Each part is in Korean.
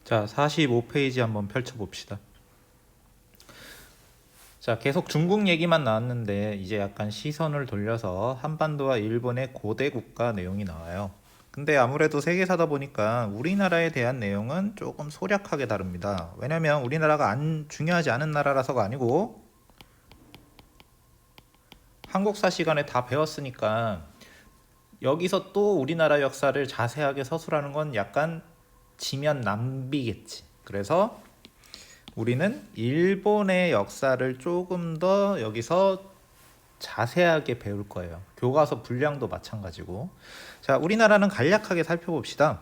자, 45페이지 한번 펼쳐봅시다. 자, 계속 중국 얘기만 나왔는데 이제 약간 시선을 돌려서 한반도와 일본의 고대 국가 내용이 나와요. 근데 아무래도 세계사다 보니까 우리나라에 대한 내용은 조금 소략하게 다릅니다. 왜냐면 우리나라가 중요하지 않은 나라라서가 아니고 한국사 시간에 다 배웠으니까 여기서 또 우리나라 역사를 자세하게 서술하는 건 약간 지면 낭비겠지. 그래서 우리는 일본의 역사를 조금 더 여기서 자세하게 배울 거예요. 교과서 분량도 마찬가지고. 자, 우리나라는 간략하게 살펴봅시다.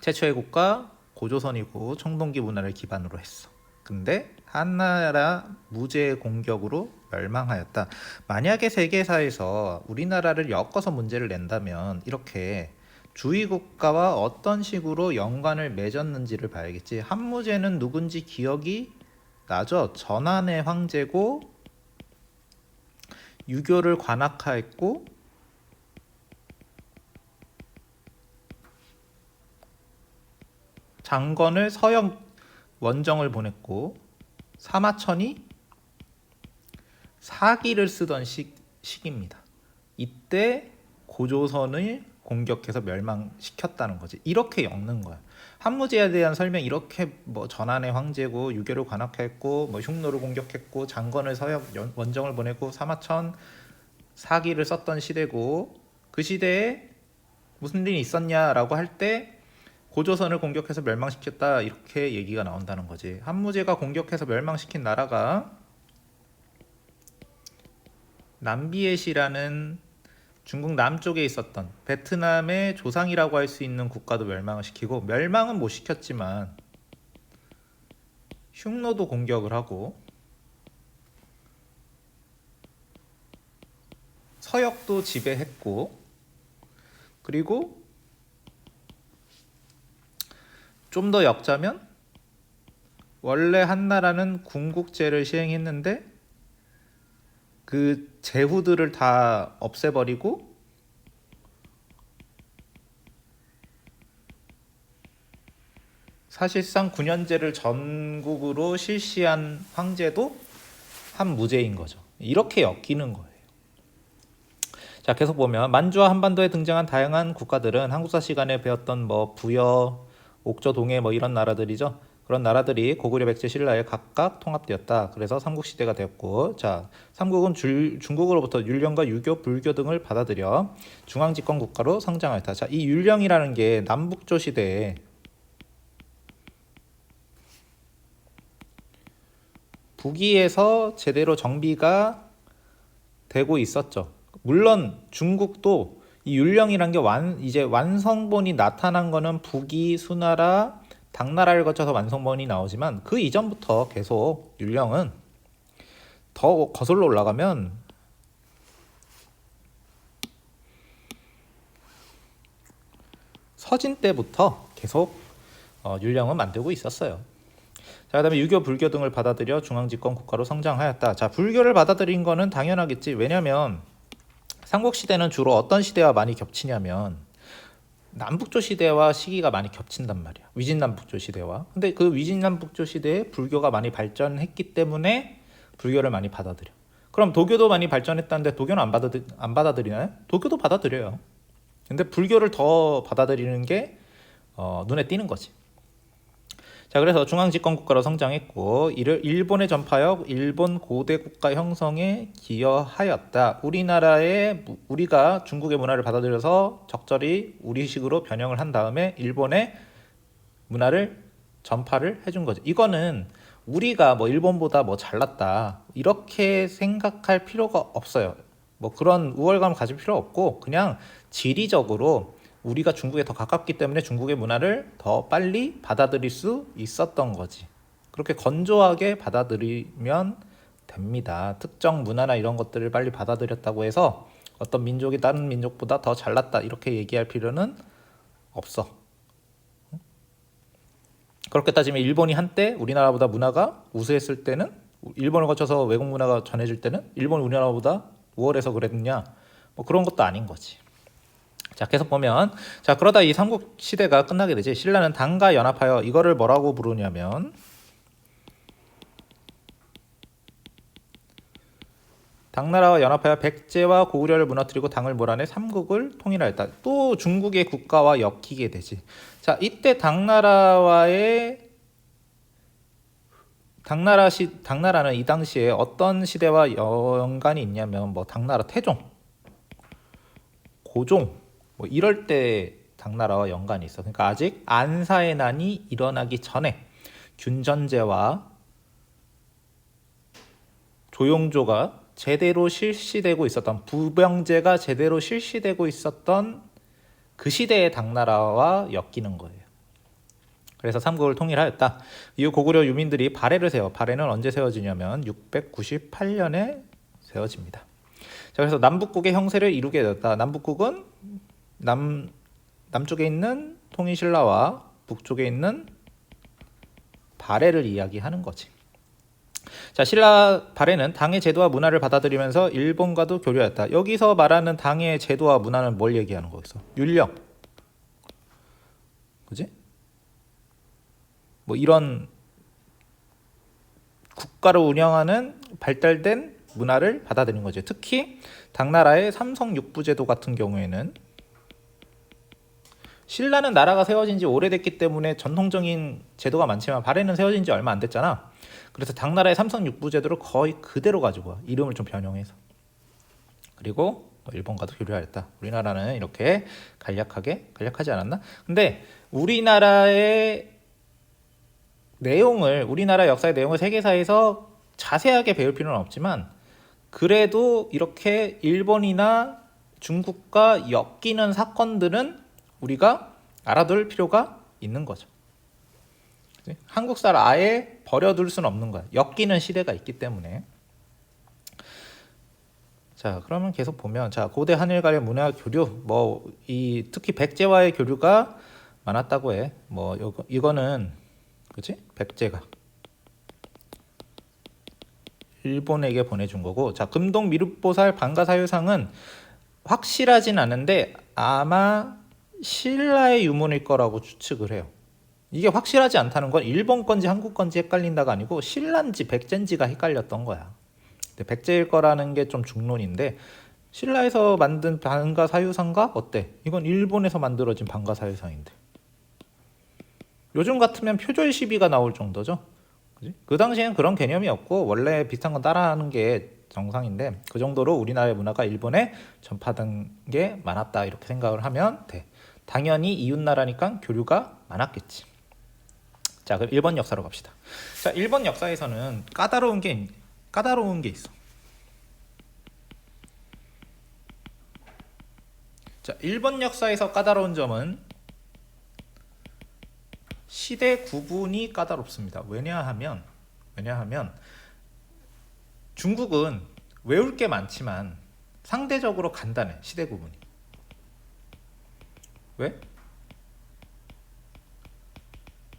최초의 국가 고조선이고 청동기 문화를 기반으로 했어. 근데 한나라 무제의 공격으로 멸망하였다. 만약에 세계사에서 우리나라를 엮어서 문제를 낸다면 이렇게 주위 국가와 어떤 식으로 연관을 맺었는지를 봐야겠지. 한무제는 누군지 기억이 나죠? 전한의 황제고 유교를 관학화했고 장건을 서역 원정을 보냈고 사마천이 사기를 쓰던 시기입니다. 이때 고조선을 공격해서 멸망시켰다는 거지. 이렇게 엮는 거야. 한무제에 대한 설명 이렇게 뭐 전한의 황제고 유교를 관학했고 뭐 흉노를 공격했고 장건을 서역 원정을 보내고 사마천 사기를 썼던 시대고 그 시대에 무슨 일이 있었냐라고 할 때 고조선을 공격해서 멸망시켰다 이렇게 얘기가 나온다는 거지. 한무제가 공격해서 멸망시킨 나라가 남비에시라는 중국 남쪽에 있었던 베트남의 조상이라고 할 수 있는 국가도 멸망을 시키고, 멸망은 못 시켰지만 흉노도 공격을 하고 서역도 지배했고, 그리고 좀 더 엮자면 원래 한나라는 군국제를 시행했는데 그 제후들을 다 없애버리고 사실상 9년제를 전국으로 실시한 황제도 한무제인 거죠. 이렇게 엮이는 거예요. 자, 계속 보면 만주와 한반도에 등장한 다양한 국가들은 한국사 시간에 배웠던 뭐 부여, 옥저, 동해 뭐 이런 나라들이죠. 그런 나라들이 고구려, 백제, 신라에 각각 통합되었다. 그래서 삼국시대가 되었고, 자, 삼국은 중국으로부터 율령과 유교, 불교 등을 받아들여 중앙집권 국가로 성장하였다. 자, 이 율령이라는 게 남북조 시대에 북위에서 제대로 정비가 되고 있었죠. 물론 중국도 이 율령이란 게 이제 완성본이 나타난 거는 북위, 수나라, 당나라를 거쳐서 완성본이 나오지만 그 이전부터 계속 율령은 더 거슬러 올라가면 서진 때부터 계속 율령은 만들고 있었어요. 자, 그다음에 유교, 불교 등을 받아들여 중앙집권 국가로 성장하였다. 자, 불교를 받아들인 거는 당연하겠지. 왜냐면 삼국시대는 주로 어떤 시대와 많이 겹치냐면 남북조 시대와 시기가 많이 겹친단 말이야. 위진남북조 시대와. 근데 그 위진남북조 시대에 불교가 많이 발전했기 때문에 불교를 많이 받아들여. 그럼 도교도 많이 발전했다는데 도교는 안 받아들이나요? 도교도 받아들여요. 근데 불교를 더 받아들이는 게 눈에 띄는 거지. 자, 그래서 중앙집권 국가로 성장했고 이를 일본에 전파하여 일본 고대 국가 형성에 기여하였다. 우리가 중국의 문화를 받아들여서 적절히 우리식으로 변형을 한 다음에 일본의 문화를 전파를 해준 거죠. 이거는 우리가 뭐 일본보다 뭐 잘났다 이렇게 생각할 필요가 없어요. 뭐 그런 우월감 가질 필요 없고, 그냥 지리적으로 우리가 중국에 더 가깝기 때문에 중국의 문화를 더 빨리 받아들일 수 있었던 거지. 그렇게 건조하게 받아들이면 됩니다. 특정 문화나 이런 것들을 빨리 받아들였다고 해서 어떤 민족이 다른 민족보다 더 잘났다 이렇게 얘기할 필요는 없어. 그렇게 따지면 일본이 한때 우리나라보다 문화가 우수했을 때는, 일본을 거쳐서 외국 문화가 전해질 때는 일본이 우리나라보다 우월해서 그랬냐, 뭐 그런 것도 아닌 거지. 자, 계속 보면 자, 그러다 이 삼국 시대가 끝나게 되지. 신라는 당과 연합하여 이거를 뭐라고 부르냐면 당나라와 연합하여 백제와 고구려를 무너뜨리고 당을 몰아내 삼국을 통일하였다. 또 중국의 국가와 엮이게 되지. 자, 이때 당나라는 이 당시에 어떤 시대와 연관이 있냐면 뭐 당나라 태종, 고종 뭐 이럴 때 당나라와 연관이 있어. 그러니까 아직 안사의 난이 일어나기 전에 균전제와 조용조가 제대로 실시되고 있었던 부병제가 제대로 실시되고 있었던 그 시대의 당나라와 엮이는 거예요. 그래서 삼국을 통일하였다. 이후 고구려 유민들이 발해를 세워. 발해는 언제 세워지냐면 698년에 세워집니다. 자, 그래서 남북국의 형세를 이루게 되었다. 남북국은 남쪽에 있는 통일신라와 북쪽에 있는 발해를 이야기하는 거지. 자, 신라 발해는 당의 제도와 문화를 받아들이면서 일본과도 교류했다. 여기서 말하는 당의 제도와 문화는 뭘 얘기하는 거겠어? 율령, 그지? 뭐 이런 국가를 운영하는 발달된 문화를 받아들인 거죠. 특히 당나라의 삼성육부제도 같은 경우에는 신라는 나라가 세워진 지 오래됐기 때문에 전통적인 제도가 많지만 발해는 세워진 지 얼마 안 됐잖아. 그래서 당나라의 삼성육부제도를 거의 그대로 가지고 와. 이름을 좀 변형해서. 그리고 일본과도 교류하였다. 우리나라는 이렇게 간략하지 않았나? 근데 우리나라의 우리나라 역사의 내용을 세계사에서 자세하게 배울 필요는 없지만 그래도 이렇게 일본이나 중국과 엮이는 사건들은 우리가 알아둘 필요가 있는 거죠. 한국사를 아예 버려둘 수는 없는 거야. 엮이는 시대가 있기 때문에. 자, 그러면 계속 보면 자, 고대 한일 간의 문화 교류 특히 백제와의 교류가 많았다고 해. 이거는 그치? 백제가 일본에게 보내준 거고, 자, 금동 미륵보살 방가사유상은 확실하진 않은데 아마 신라의 유물일 거라고 추측을 해요. 이게 확실하지 않다는 건 일본 건지 한국 건지 헷갈린다가 아니고 신라인지 백제인지가 헷갈렸던 거야. 근데 백제일 거라는 게 좀 중론인데 신라에서 만든 방가사유상가 어때? 이건 일본에서 만들어진 방가사유상인데 요즘 같으면 표절 시비가 나올 정도죠. 그지? 그 당시에는 그런 개념이 없고 원래 비슷한 건 따라하는 게 정상인데 그 정도로 우리나라의 문화가 일본에 전파된 게 많았다 이렇게 생각을 하면 돼. 당연히 이웃나라니까 교류가 많았겠지. 자, 그럼 일본 역사로 갑시다. 자, 일본 역사에서는 까다로운 게 있어. 자, 일본 역사에서 까다로운 점은 시대 구분이 까다롭습니다. 왜냐하면 중국은 외울 게 많지만 상대적으로 간단해. 시대 구분이. 왜?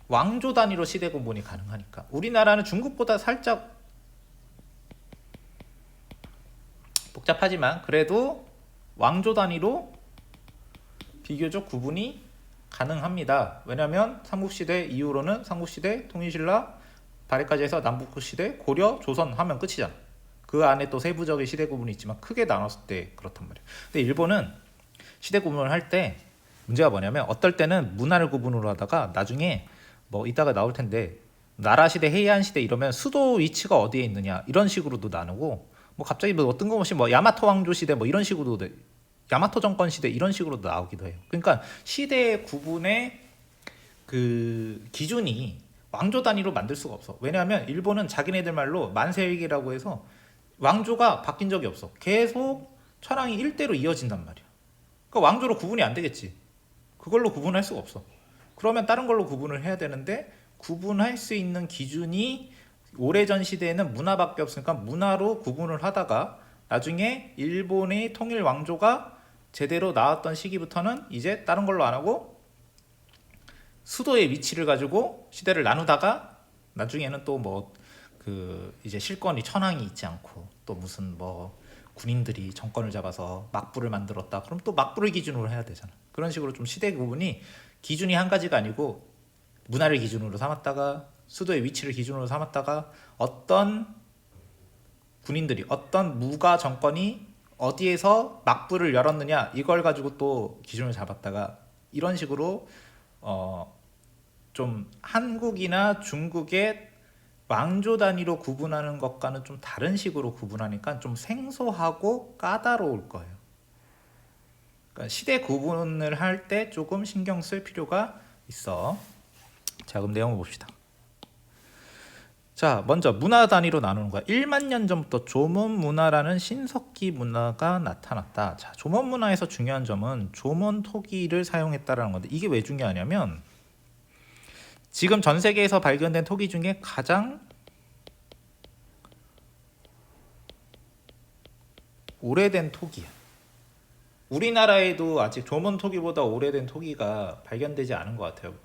왕조 단위로 시대 구분이 가능하니까. 우리나라는 중국보다 살짝 복잡하지만 그래도 왕조 단위로 비교적 구분이 가능합니다. 왜냐하면 삼국시대 이후로는 삼국시대, 통일신라, 발해까지 해서 남북시대, 고려, 조선 하면 끝이잖아. 그 안에 또 세부적인 시대 구분이 있지만 크게 나눴을 때 그렇단 말이야. 근데 일본은 시대 구분을 할 때 문제가 뭐냐면 어떨 때는 문화를 구분으로 하다가 나중에 이따가 나올 텐데 나라 시대, 해이안 시대 이러면 수도 위치가 어디에 있느냐 이런 식으로도 나누고 갑자기 뜬금없이 야마토 왕조 시대 이런 식으로도 야마토 정권 시대 이런 식으로도 나오기도 해요. 그러니까 시대 구분의 그 기준이 왕조 단위로 만들 수가 없어. 왜냐하면 일본은 자기네들 말로 만세일기라고 해서 왕조가 바뀐 적이 없어. 계속 천황이 일대로 이어진단 말이야. 그러니까 왕조로 구분이 안 되겠지. 그걸로 구분할 수가 없어. 그러면 다른 걸로 구분을 해야 되는데 구분할 수 있는 기준이 오래전 시대에는 문화밖에 없으니까 문화로 구분을 하다가 나중에 일본의 통일 왕조가 제대로 나왔던 시기부터는 이제 다른 걸로 안 하고 수도의 위치를 가지고 시대를 나누다가 나중에는 또 이제 실권이 천황이 있지 않고 또 무슨 군인들이 정권을 잡아서 막부를 만들었다. 그럼 또 막부를 기준으로 해야 되잖아. 그런 식으로 좀 시대 구분이 기준이 한 가지가 아니고 문화를 기준으로 삼았다가 수도의 위치를 기준으로 삼았다가 어떤 군인들이 어떤 무가 정권이 어디에서 막부를 열었느냐 이걸 가지고 또 기준을 잡았다가 이런 식으로 좀 한국이나 중국의 왕조 단위로 구분하는 것과는 좀 다른 식으로 구분하니까 좀 생소하고 까다로울 거예요. 그러니까 시대 구분을 할 때 조금 신경 쓸 필요가 있어. 자, 그럼 내용을 봅시다. 자, 먼저 문화 단위로 나누는 거야. 1만 년 전부터 조문 문화라는 신석기 문화가 나타났다. 자, 조문 문화에서 중요한 점은 조문 토기를 사용했다라는 건데 이게 왜 중요하냐면 지금 전 세계에서 발견된 토기 중에 가장 오래된 토기야. 우리나라에도 아직 조문 토기보다 오래된 토기가 발견되지 않은 것 같아요.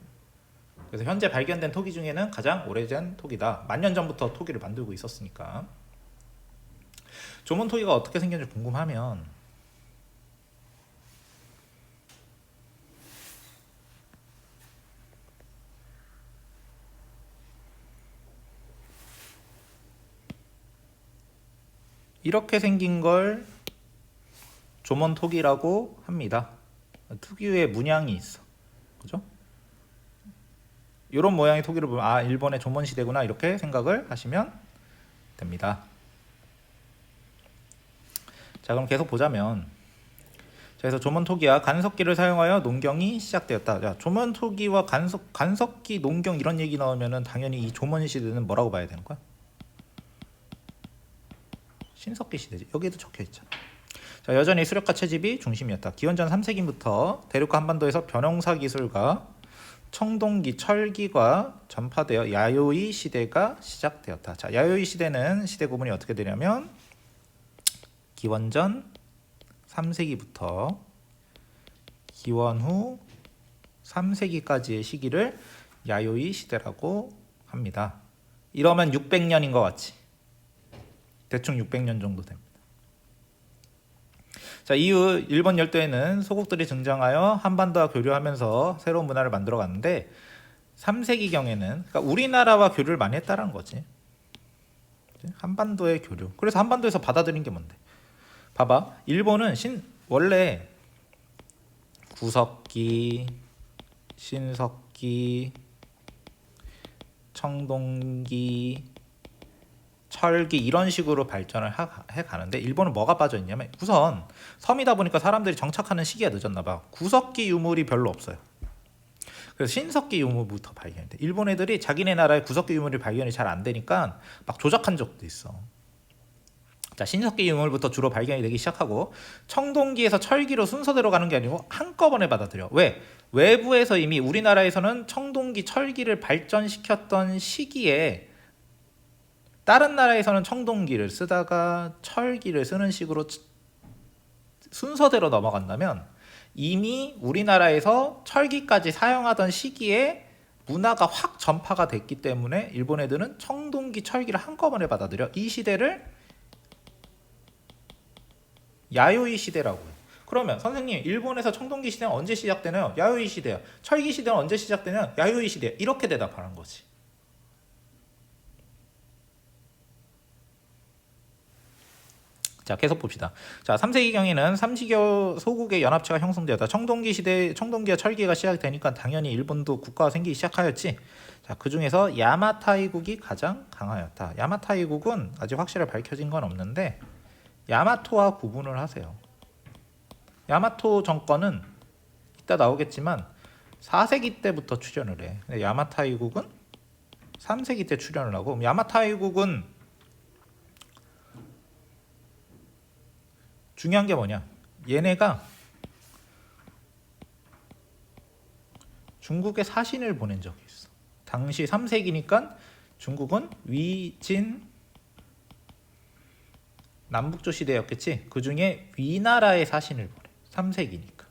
그래서 현재 발견된 토기 중에는 가장 오래된 토기다. 10,000년 전부터 토기를 만들고 있었으니까. 조문 토기가 어떻게 생겼는지 궁금하면 이렇게 생긴 걸 조문 토기라고 합니다. 특유의 문양이 있어. 그죠? 이런 모양의 토기를 보면 아, 일본의 조문 시대구나 이렇게 생각을 하시면 됩니다. 자, 그럼 계속 보자면 자, 그래서 조문 토기와 간석기를 사용하여 농경이 시작되었다. 자, 조문 토기와 간석기, 농경 이런 얘기 나오면은 당연히 이 조문 시대는 뭐라고 봐야 되는 거야? 신석기 시대지. 여기에도 적혀 있잖아. 자, 여전히 수렵과 채집이 중심이었다. 기원전 3세기부터 대륙과 한반도에서 벼농사 기술과 청동기, 철기가 전파되어 야요이 시대가 시작되었다. 자, 야요이 시대는 시대 구분이 어떻게 되냐면 기원전 3세기부터 기원 후 3세기까지의 시기를 야요이 시대라고 합니다. 이러면 600년인 것 같지? 대충 600년 정도 됩니다. 자, 이후 일본 열도에는 소국들이 등장하여 한반도와 교류하면서 새로운 문화를 만들어갔는데 3세기경에는 그러니까 우리나라와 교류를 많이 했다는 거지. 한반도의 교류. 그래서 한반도에서 받아들인 게 뭔데? 봐봐. 일본은 원래 구석기, 신석기, 청동기, 철기 이런 식으로 발전을 해가는데 일본은 뭐가 빠져있냐면 우선 섬이다 보니까 사람들이 정착하는 시기가 늦었나 봐. 구석기 유물이 별로 없어요. 그래서 신석기 유물부터 발견이 돼. 일본 애들이 자기네 나라의 구석기 유물이 발견이 잘 안 되니까 막 조작한 적도 있어. 자, 신석기 유물부터 주로 발견이 되기 시작하고 청동기에서 철기로 순서대로 가는 게 아니고 한꺼번에 받아들여. 왜? 외부에서 이미 우리나라에서는 청동기, 철기를 발전시켰던 시기에 다른 나라에서는 청동기를 쓰다가 철기를 쓰는 식으로 순서대로 넘어간다면 이미 우리나라에서 철기까지 사용하던 시기에 문화가 확 전파가 됐기 때문에 일본 애들은 청동기, 철기를 한꺼번에 받아들여. 이 시대를 야요이 시대라고 해요. 그러면 선생님, 일본에서 청동기 시대는 언제 시작되나요? 야요이 시대야. 철기 시대는 언제 시작되나요? 야요이 시대야. 이렇게 대답하는 거지. 자, 계속 봅시다. 자, 3세기경에는 삼시교 소국의 연합체가 형성되었다. 청동기 시대, 청동기와 철기가 시작되니까 당연히 일본도 국가가 생기기 시작하였지. 자, 그 중에서 야마타이국이 가장 강하였다. 야마타이국은 아직 확실히 밝혀진 건 없는데 야마토와 구분을 하세요. 야마토 정권은 이따 나오겠지만 4세기 때부터 출현을 해. 근데 야마타이국은 3세기 때 출현을 하고 야마타이국은 중요한 게 뭐냐? 얘네가 중국에 사신을 보낸 적이 있어. 당시 3세기니까 중국은 위진 남북조 시대였겠지. 그 중에 위나라에 사신을 보내. 3세기니까.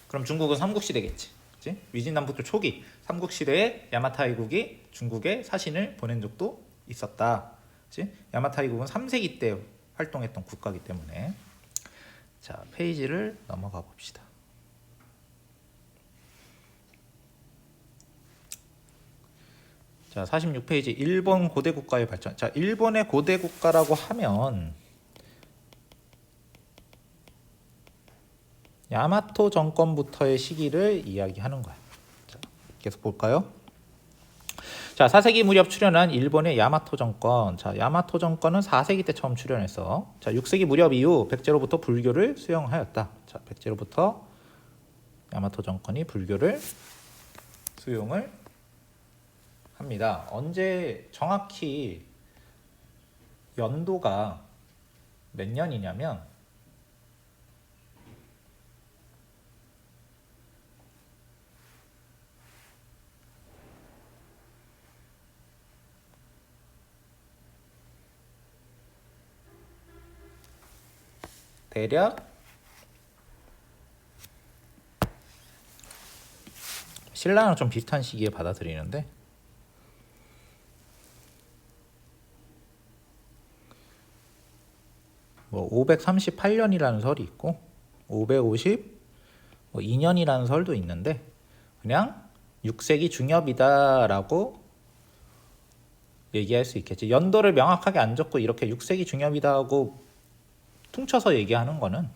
그럼 중국은 삼국시대겠지. 그치? 위진 남북조 초기 삼국시대에 야마타이국이 중국에 사신을 보낸 적도 있었다. 그치? 야마타이국은 3세기 때 활동했던 국가이기 때문에. 자, 페이지를 넘어가 봅시다. 자, 46페이지 일본 고대 국가의 발전. 자, 일본의 고대 국가라고 하면 야마토 정권부터의 시기를 이야기하는 거야. 자, 계속 볼까요? 자, 4세기 무렵 출현한 일본의 야마토 정권. 자, 야마토 정권은 4세기 때 처음 출현해서 자, 6세기 무렵 이후 백제로부터 불교를 수용하였다. 자, 백제로부터 야마토 정권이 불교를 수용을 합니다. 언제 정확히 연도가 몇 년이냐면 대략 신라랑 좀 비슷한 시기에 받아들이는데 뭐 538년이라는 설이 있고 552년이라는 설도 있는데 그냥 6세기 중엽이다라고 얘기할 수 있겠지. 연도를 명확하게 안 적고 이렇게 6세기 중엽이다 하고 퉁쳐서 얘기하는 거는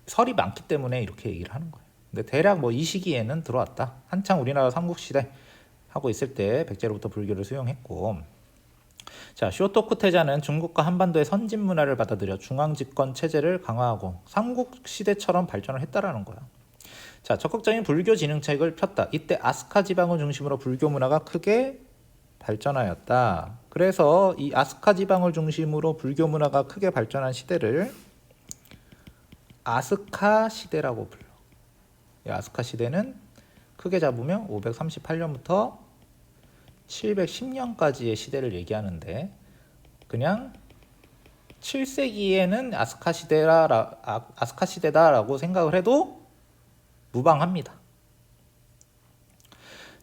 설이 많기 때문에 이렇게 얘기를 하는 거예요. 근데 대략 뭐 이 시기에는 들어왔다. 한창 우리나라 삼국시대 하고 있을 때 백제로부터 불교를 수용했고, 자, 쇼토쿠 태자는 중국과 한반도의 선진 문화를 받아들여 중앙 집권 체제를 강화하고 삼국시대처럼 발전을 했다라는 거야. 자, 적극적인 불교 진흥책을 폈다. 이때 아스카 지방을 중심으로 불교 문화가 크게 발전하였다. 그래서 이 아스카 지방을 중심으로 불교 문화가 크게 발전한 시대를 아스카 시대라고 불러. 이 아스카 시대는 크게 잡으면 538년부터 710년까지의 시대를 얘기하는데 그냥 7세기에는 아스카 시대다라고 생각을 해도 무방합니다.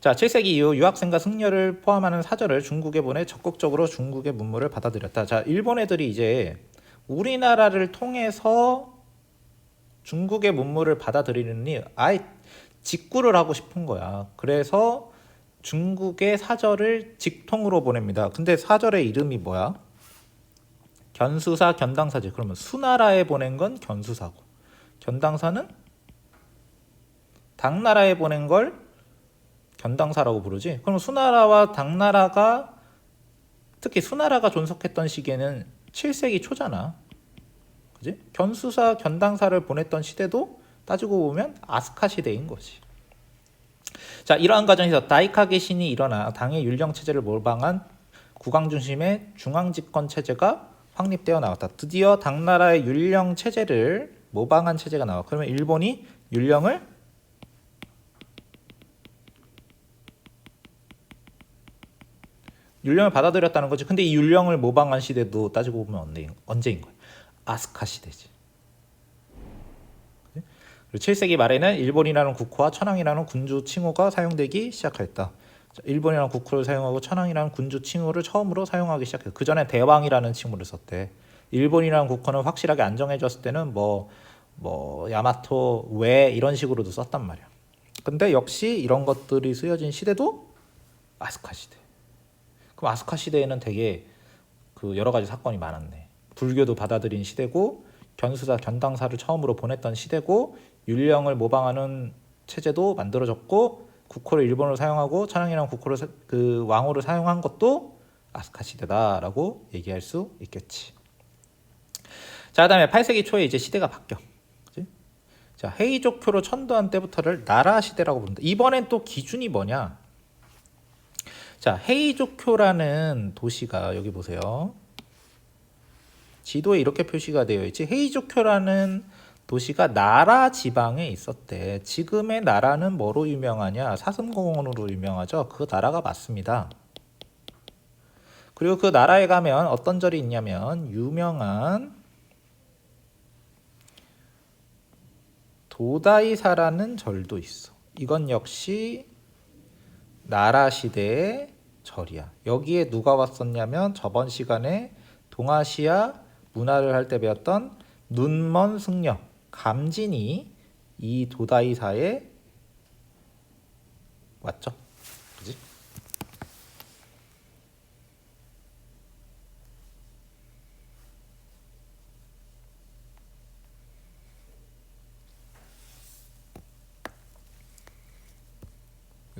자, 7세기 이후 유학생과 승려를 포함하는 사절을 중국에 보내 적극적으로 중국의 문물을 받아들였다. 자, 일본 애들이 이제 우리나라를 통해서 중국의 문물을 받아들이느니 아예 직구를 하고 싶은 거야. 그래서 중국의 사절을 직통으로 보냅니다. 근데 사절의 이름이 뭐야? 견수사, 견당사지. 그러면 수나라에 보낸 건 견수사고 견당사는 당나라에 보낸 걸 견당사라고 부르지. 그럼 수나라와 당나라가 특히 수나라가 존속했던 시기에는 7세기 초잖아. 그지? 견수사, 견당사를 보냈던 시대도 따지고 보면 아스카 시대인 거지. 자, 이러한 과정에서 다이카게 신이 일어나 당의 율령 체제를 모방한 국왕 중심의 중앙 집권 체제가 확립되어 나왔다. 드디어 당나라의 율령 체제를 모방한 체제가 나와. 그러면 일본이 율령을 받아들였다는 거지. 근데 이 율령을 모방한 시대도 따지고 보면 언제인 거야? 아스카 시대지. 그리고 7세기 말에는 일본이라는 국호와 천황이라는 군주 칭호가 사용되기 시작했다. 일본이라는 국호를 사용하고 천황이라는 군주 칭호를 처음으로 사용하기 시작했다. 그 전에 대왕이라는 칭호를 썼대. 일본이라는 국호는 확실하게 안정해졌을 때는 뭐 야마토 외 이런 식으로도 썼단 말이야. 근데 역시 이런 것들이 쓰여진 시대도 아스카 시대. 그럼 아스카 시대에는 되게 그 여러 가지 사건이 많았네. 불교도 받아들인 시대고 견수사, 견당사를 처음으로 보냈던 시대고 율령을 모방하는 체제도 만들어졌고 국호를 일본어로 사용하고 천황이라는 국호를 그 왕호를 사용한 것도 아스카 시대다라고 얘기할 수 있겠지. 자, 그다음에 8세기 초에 이제 시대가 바뀌어. 그치? 자, 헤이조쿄로 천도한 때부터를 나라 시대라고 부른다. 이번엔 또 기준이 뭐냐? 자, 헤이조쿄라는 도시가 여기 보세요. 지도에 이렇게 표시가 되어 있지. 헤이조쿄라는 도시가 나라 지방에 있었대. 지금의 나라는 뭐로 유명하냐? 사슴공원으로 유명하죠. 그 나라가 맞습니다. 그리고 그 나라에 가면 어떤 절이 있냐면 유명한 도다이사라는 절도 있어. 이건 역시 나라 시대의 절이야. 여기에 누가 왔었냐면 저번 시간에 동아시아 문화를 할 때 배웠던 눈먼 승려 감진이 이 도다이사에 왔죠. 그지?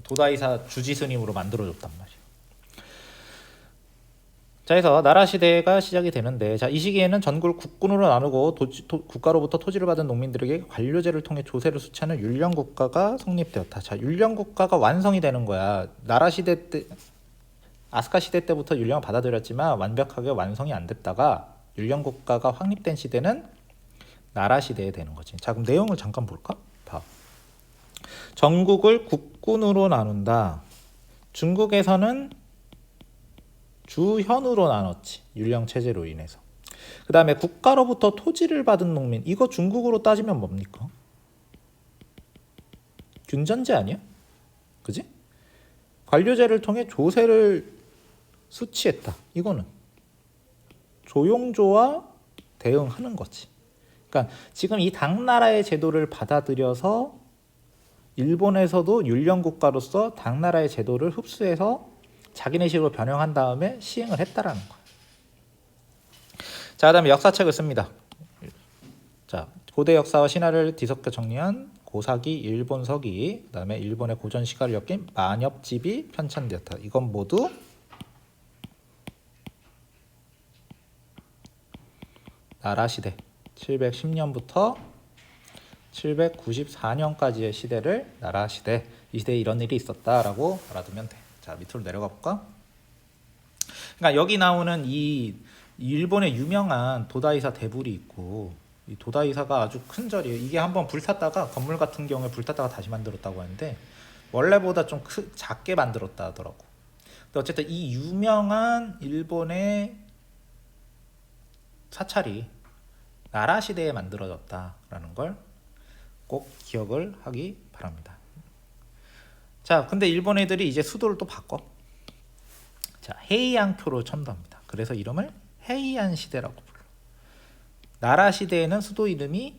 도다이사 주지스님으로 만들어줬단 말이에요. 자, 그래서 나라 시대가 시작이 되는데, 자, 이 시기에는 전국을 국군으로 나누고 국가로부터 토지를 받은 농민들에게 관료제를 통해 조세를 수취하는 율령 국가가 성립되었다. 자, 율령 국가가 완성이 되는 거야. 나라 시대 때, 아스카 시대 때부터 율령을 받아들였지만 완벽하게 완성이 안 됐다가 율령 국가가 확립된 시대는 나라 시대에 되는 거지. 자, 그럼 내용을 잠깐 볼까? 봐. 전국을 국군으로 나눈다. 중국에서는 주현으로 나눴지. 율령 체제로 인해서. 그 다음에 국가로부터 토지를 받은 농민. 이거 중국으로 따지면 뭡니까? 균전제 아니야? 그지? 관료제를 통해 조세를 수취했다. 이거는 조용조와 대응하는 거지. 그러니까 지금 이 당나라의 제도를 받아들여서 일본에서도 율령 국가로서 당나라의 제도를 흡수해서 자기네식으로 변형한 다음에 시행을 했다라는 거예요. 자, 그다음에 역사책을 씁니다. 자, 고대 역사와 신화를 뒤섞여 정리한 고사기, 일본서기, 그다음에 일본의 고전 시가를 엮인 만엽집이 편찬되었다. 이건 모두 나라 시대 710년부터 794년까지의 시대를 나라 시대, 이 시대에 이런 일이 있었다라고 알아두면 돼. 자, 밑으로 내려가 볼까? 그러니까 여기 나오는 이 일본의 유명한 도다이사 대불이 있고, 이 도다이사가 아주 큰 절이에요. 이게 한번 불탔다가 건물 같은 경우에 불탔다가 다시 만들었다고 하는데 원래보다 좀 작게 만들었다 하더라고. 근데 어쨌든 이 유명한 일본의 사찰이 나라 시대에 만들어졌다라는 걸 꼭 기억을 하기 바랍니다. 자, 근데 일본 애들이 이제 수도를 또 바꿔. 자, 헤이안교로 천도합니다. 그래서 이름을 헤이안 시대라고 불러. 나라 시대에는 수도 이름이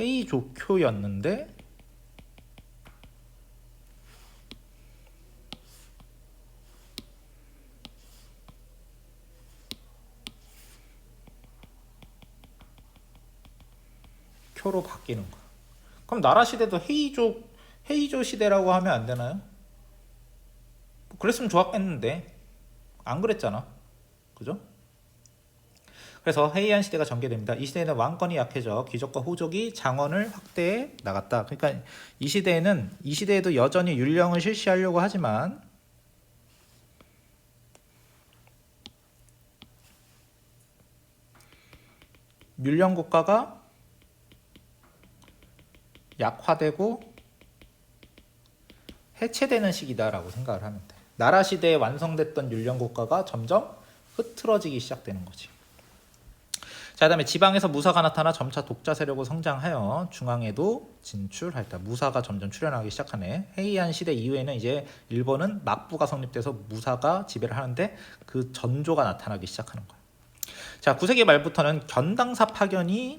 헤이조쿄였는데 표로 바뀌는 거야. 그럼 나라 시대도 헤이조 시대라고 하면 안 되나요? 그랬으면 좋았겠는데 안 그랬잖아. 그죠? 그래서 헤이안 시대가 전개됩니다. 이 시대에는 왕권이 약해져 귀족과 호족이 장원을 확대해 나갔다. 그러니까 이 시대에도 여전히 율령을 실시하려고 하지만 율령 국가가 약화되고 해체되는 시기다라고 생각을 하면 돼. 나라 시대에 완성됐던 율령 국가가 점점 흐트러지기 시작되는 거지. 자, 그다음에 지방에서 무사가 나타나 점차 독자 세력으로 성장하여 중앙에도 진출했다. 무사가 점점 출현하기 시작하네. 헤이안 시대 이후에는 이제 일본은 막부가 성립돼서 무사가 지배를 하는데 그 전조가 나타나기 시작하는 거야. 자, 9세기 말부터는 견당사 파견이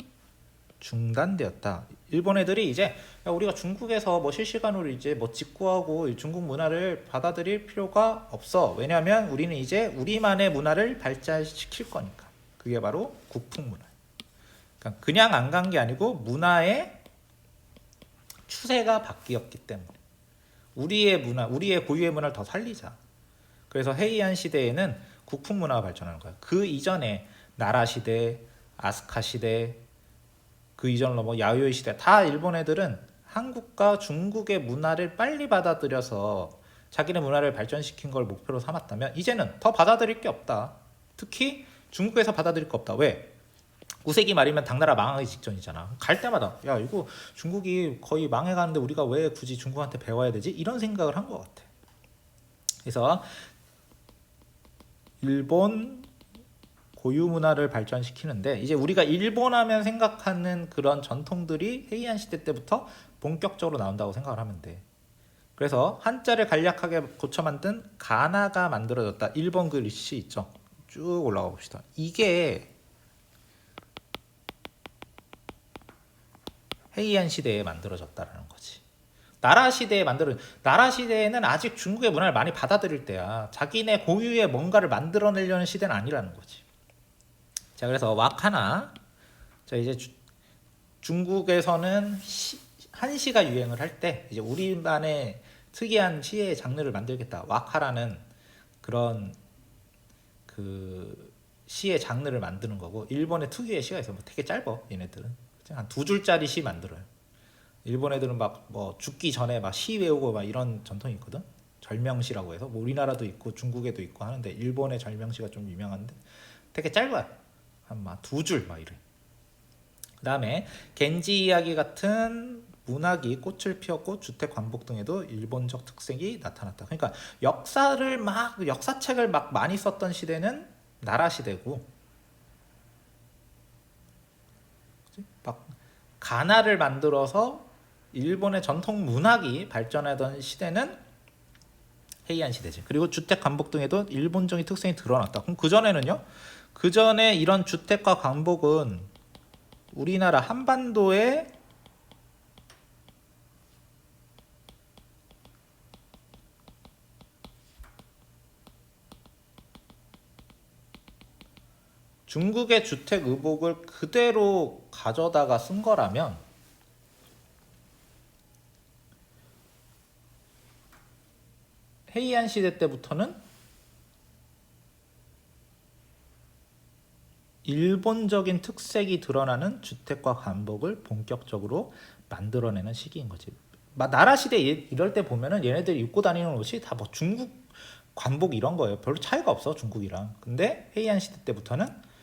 중단되었다. 일본 애들이 이제 우리가 중국에서 뭐 실시간으로 이제 뭐 직구하고 중국 문화를 받아들일 필요가 없어. 왜냐하면 우리는 이제 우리만의 문화를 발전시킬 거니까. 그게 바로 국풍문화. 그러니까 그냥 안 간 게 아니고 문화의 추세가 바뀌었기 때문에 우리의 문화, 우리의 고유의 문화를 더 살리자. 그래서 헤이안 시대에는 국풍문화가 발전하는 거야. 그 이전에 나라 시대, 아스카 시대, 그 이전으로 뭐 야요이 시대 다 일본 애들은 한국과 중국의 문화를 빨리 받아들여서 자기네 문화를 발전시킨 걸 목표로 삼았다면 이제는 더 받아들일 게 없다. 특히 중국에서 받아들일 거 없다. 왜? 9세기 말이면 당나라 망하기 직전이잖아. 갈 때마다 야 이거 중국이 거의 망해가는데 우리가 왜 굳이 중국한테 배워야 되지? 이런 생각을 한 것 같아. 그래서 일본 고유 문화를 발전시키는데 이제 우리가 일본 하면 생각하는 그런 전통들이 헤이안 시대 때부터 본격적으로 나온다고 생각을 하면 돼. 그래서 한자를 간략하게 고쳐 만든 가나가 만들어졌다. 일본 글씨 있죠. 쭉 올라가 봅시다. 이게 헤이안 시대에 만들어졌다라는 거지. 나라 시대에는 아직 중국의 문화를 많이 받아들일 때야. 자기네 고유의 뭔가를 만들어내려는 시대는 아니라는 거지. 자, 그래서 왁하나. 자, 이제 중국에서는 한시가 유행을 할 때 이제 우리만의 특이한 시의 장르를 만들겠다. 왁하라는 그런 그 시의 장르를 만드는 거고, 일본의 특유의 시가 있어. 뭐 되게 짧아. 얘네들은 한 두 줄짜리 시 만들어요. 일본 애들은 막 뭐 죽기 전에 막 시 외우고 막 이런 전통이 있거든. 절명시라고 해서 뭐 우리나라도 있고 중국에도 있고 하는데, 일본의 절명시가 좀 유명한데 되게 짧아요. 한 막 두 줄 막 이래. 그다음에 겐지 이야기 같은 문학이 꽃을 피웠고 주택 관복 등에도 일본적 특색이 나타났다. 그러니까 역사책을 막 많이 썼던 시대는 나라 시대고, 막 가나를 만들어서 일본의 전통 문학이 발전하던 시대는 헤이안 시대지. 그리고 주택 관복 등에도 일본적인 특성이 드러났다. 그럼 그 전에는요? 그 전에 이런 주택과 관복은 우리나라 한반도에 중국의 주택 의복을 그대로 가져다가 쓴 거라면, 헤이안 시대 때부터는 일본적인 특색이 드러나는 주택과 관복을 본격적으로 만들어내는 시기인 거지. 나라 시대 이럴 때 보면은 얘네들이 입고 다니는 옷이 다 뭐 중국 관복 이런 거예요. 별로 차이가 없어 중국이랑. 근데 헤이안 시대 때부터는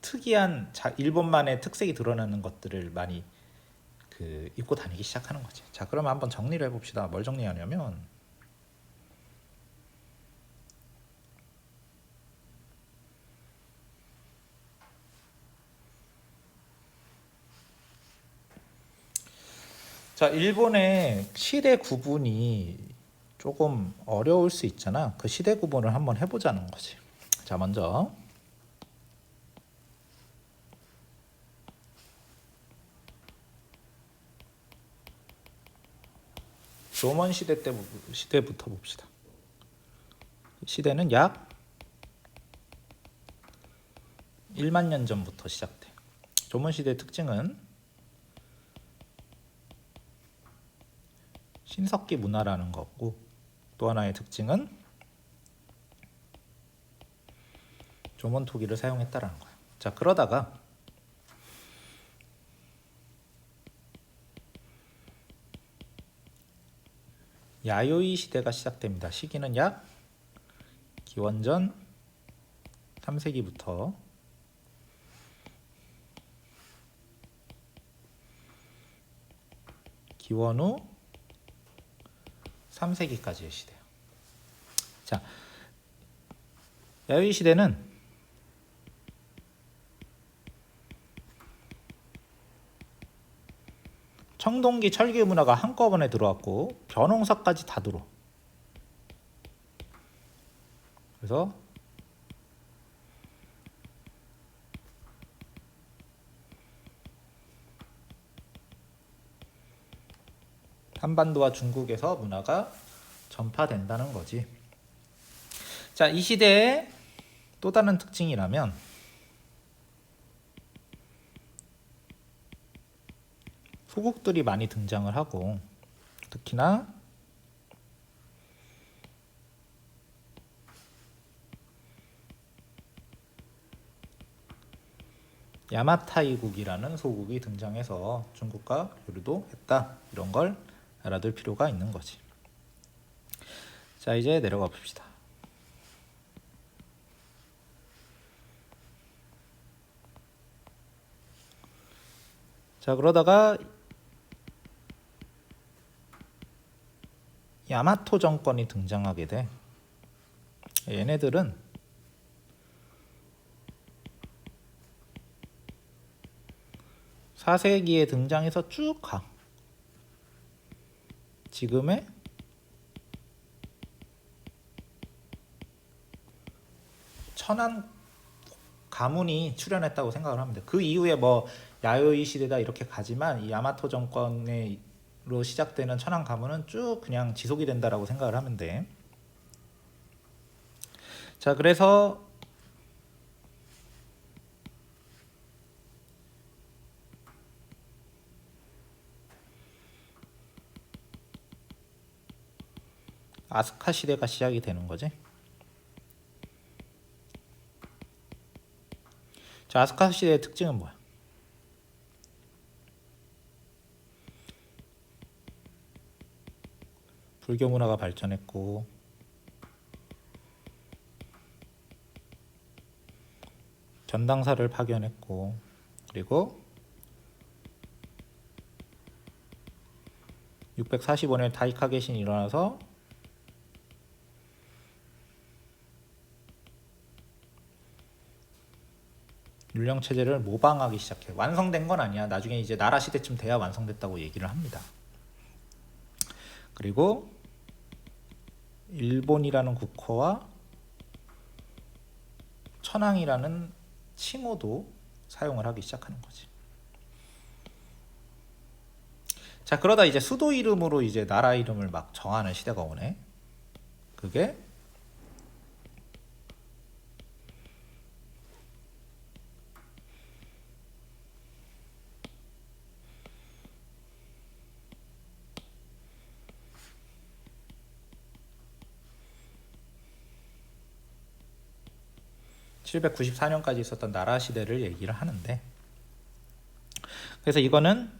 특이한 일본만의 특색이 드러나는 것들을 많이 입고 다니기 시작하는 거지. 자, 그러면 한번 정리를 해봅시다. 뭘 정리하냐면, 자, 일본의 시대 구분이 조금 어려울 수 있잖아. 그 시대 구분을 한번 해보자는 거지. 자, 먼저 조먼 시대부터 봅시다. 시대는 약 1만 년 전부터 시작돼. 조먼 시대의 특징은 신석기 문화라는 거고, 또 하나의 특징은 조먼 토기를 사용했다라는 거야. 자, 그러다가 야요이 시대가 시작됩니다. 시기는 약 기원전 3세기부터 기원 후 3세기까지의 시대예요. 자, 야요이 시대는 청동기 철기 문화가 한꺼번에 들어왔고 벼농사까지 다 들어. 그래서 한반도와 중국에서 문화가 전파된다는 거지. 자, 이 시대의 또 다른 특징이라면 소국들이 많이 등장을 하고, 특히나 야마타이국이라는 소국이 등장해서 중국과 교류도 했다. 이런 걸 알아둘 필요가 있는 거지. 자, 이제 내려가 봅시다. 자, 그러다가 야마토 정권이 등장하게 돼. 얘네들은 4세기에 등장해서 쭉 가. 지금의 천안 가문이 출현했다고 생각을 합니다. 그 이후에 뭐 야요이 시대다 이렇게 가지만 이 야마토 정권으로 시작되는 천안 가문은 쭉 그냥 지속이 된다라고 생각을 하면 돼. 자, 그래서 아스카 시대가 시작이 되는 거지. 자, 아스카 시대의 특징은 뭐야? 불교 문화가 발전했고 전당사를 파견했고 그리고 645년에 다이카 개신이 일어나서 율령 체제를 모방하기 시작해. 완성된 건 아니야. 나중에 이제 나라 시대쯤 돼야 완성됐다고 얘기를 합니다. 그리고 일본이라는 국호와 천황이라는 칭호도 사용을 하기 시작하는 거지. 자, 그러다 이제 수도 이름으로 이제 나라 이름을 막 정하는 시대가 오네. 그게 794년까지 있었던 나라 시대를 얘기를 하는데, 그래서 이거는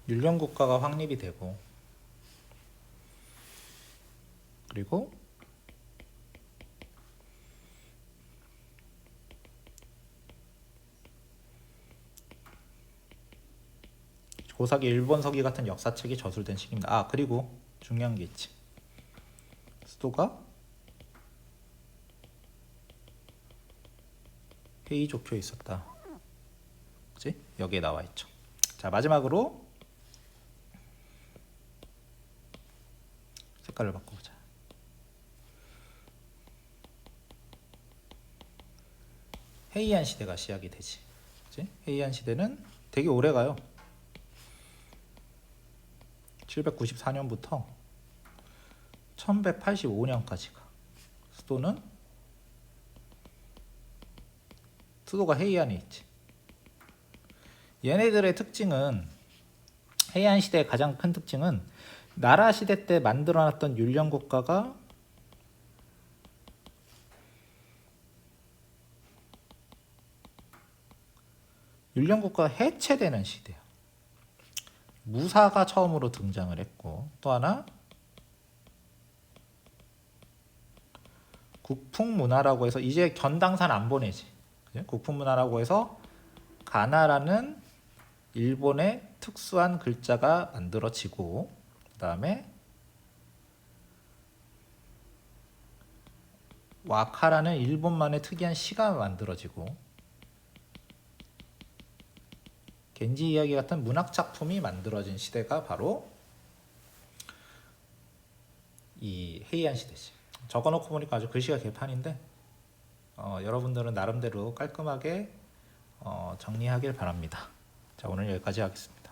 율령 국가가 확립이 되고, 그리고 고사기 일본서기 같은 역사책이 저술된 시기입니다. 아, 그리고 중요한 게 있지. 수도가 헤이조쿄에 있었다. 그치? 여기에 나와 있죠. 자, 마지막으로 색깔을 바꿔보자. 헤이안 시대가 시작이 되지. 그치? 헤이안 시대는 되게 오래 가요. 794년부터 1185년까지 가. 수도가 헤이안에 있지. 얘네들의 특징은, 헤이안 시대의 가장 큰 특징은 나라 시대 때 만들어놨던 율령 국가가 율령 국가가 해체되는 시대야. 무사가 처음으로 등장을 했고, 또 하나 국풍문화라고 해서 이제 견당산 안 보내지. 국풍문화라고 해서 가나라는 일본의 특수한 글자가 만들어지고, 그 다음에 와카라는 일본만의 특이한 시가 만들어지고, 겐지 이야기 같은 문학 작품이 만들어진 시대가 바로 이 헤이안 시대지. 적어놓고 보니까 아주 글씨가 개판인데 여러분들은 나름대로 깔끔하게 정리하길 바랍니다. 자, 오늘 여기까지 하겠습니다.